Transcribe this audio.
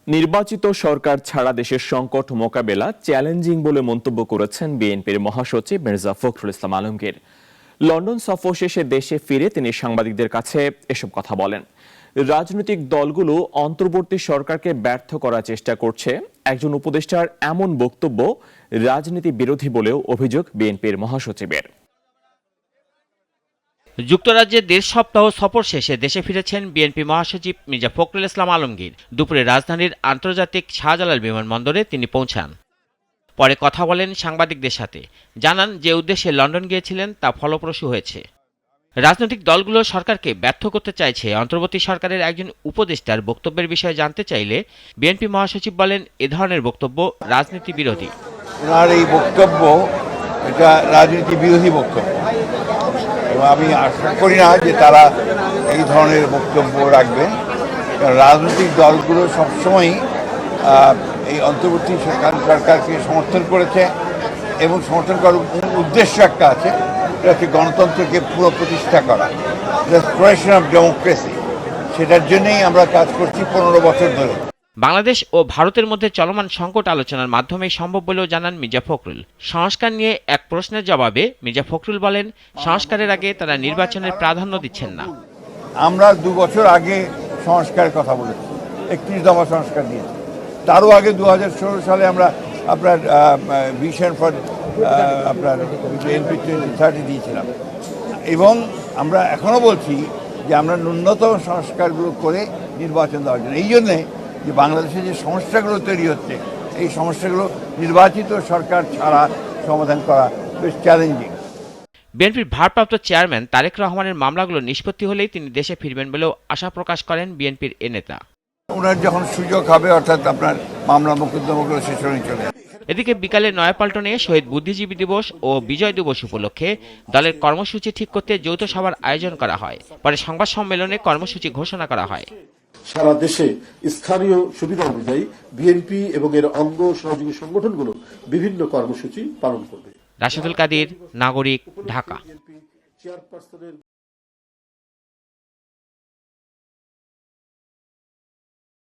নির্বাচিত সরকার ছাড়া দেশের সংকট মোকাবেলা চ্যালেঞ্জিং বলে মন্তব্য করেছেন বিএনপির মহাসচিব মির্জা ফখরুল ইসলাম আলমগীর। লন্ডন সফর শেষে দেশে ফিরে তিনি সাংবাদিকদের কাছে এসব কথা বলেন। রাজনৈতিক দলগুলো অন্তর্বর্তী সরকারকে ব্যর্থ করার চেষ্টা করছে, একজন উপদেষ্টার এমন বক্তব্য রাজনীতি বিরোধী বলেও অভিযোগ বিএনপির মহাসচিবের। যুক্তরাজ্যে দেড় সপ্তাহ সফর শেষে দেশে ফিরেছেন বিএনপি মহাসচিব মির্জা ফখরুল ইসলাম আলমগীর। দুপুরে রাজধানীর আন্তর্জাতিক শাহজালাল বিমানবন্দরে তিনি পৌঁছান। পরে কথা বলেন সাংবাদিকদের সাথে, জানান যে উদ্দেশ্যে লন্ডন গিয়েছিলেন তা ফলপ্রসূ হয়েছে। রাজনৈতিক দলগুলো সরকারকে ব্যর্থ করতে চাইছে, অন্তর্বর্তী সরকারের একজন উপদেষ্টার বক্তব্যের বিষয়ে জানতে চাইলে বিএনপি মহাসচিব বলেন, এ ধরনের বক্তব্য রাজনীতি বিরোধী। ওনার এই বক্তব্য এটা রাজনীতি বিরোধী বক্তব্য। আমি আশা করি না যে তারা এই ধরনের বক্তব্য রাখবেন। রাজনৈতিক দলগুলো সবসময়ই এই অন্তর্বর্তী সরকারকে সমর্থন করেছে এবং সমর্থন করার উদ্দেশ্য একটা আছে, এটা হচ্ছে গণতন্ত্রকে পুরো প্রতিষ্ঠা করা, রেস্টোরেশন অফ ডেমোক্রেসি। সেটার জন্যই আমরা কাজ করছি 15 বছর ধরে। বাংলাদেশ ও ভারতের মধ্যে চলমান সংকট আলোচনার মাধ্যমে সম্ভব বলেও জানান মির্জা ফখরুল। সংস্কার নিয়ে এক প্রশ্নের জবাবে মির্জা ফখরুল বলেন, সংস্কারের আগে তারা নির্বাচনের প্রাধান্য দিচ্ছেন না। আমরা 2 বছর আগে সংস্কারের কথা বলেছি, 31 দফা সংস্কার দিয়েছি। তারও আগে 2016 সালে আমরা আপনার ভিশন ফর আপনার এনপি 2030 দিয়েছিলাম। এবং আমরা এখনও বলছি যে আমরা ন্যূনতম সংস্কারগুলো করে নির্বাচন দেওয়ার জন্য। এই জন্যে যে বাংলাদেশে যে সমস্যাগুলো তৈরি হচ্ছে, এই সমস্যাগুলো নির্বাচিত সরকার ছাড়া সমাধান করা বেশ চ্যালেঞ্জিং। বিএনপির ভারপ্রাপ্ত চেয়ারম্যান তারেক রহমানের মামলাগুলো নিষ্পত্তি হলেই তিনি দেশে ফিরবেন বলেও আশা প্রকাশ করেন বিএনপির এ নেতা। ওনার যখন সুযোগ হবে, অর্থাৎ আপনার মামলা মোকদ্দমাগুলো শেষ হয়ে চলে। এদিকে বিকালে নয়াপল্টনে শহীদ বুদ্ধিজীবী দিবস ও বিজয় দিবস উপলক্ষে দলের কর্মসূচি ঠিক করতে যৌথ সভার আয়োজন করা হয়। পরে সংবাদ সম্মেলনে কর্মসূচি ঘোষণা করা হয়। সারা দেশে স্থানীয় সুবিধা অনুযায়ী বিএনপি এবং এর অঙ্গ সহযোগী সংগঠনগুলো বিভিন্ন কর্মসূচি পালন করবে। রাশেদুল কাদির, নাগরিক, ঢাকা।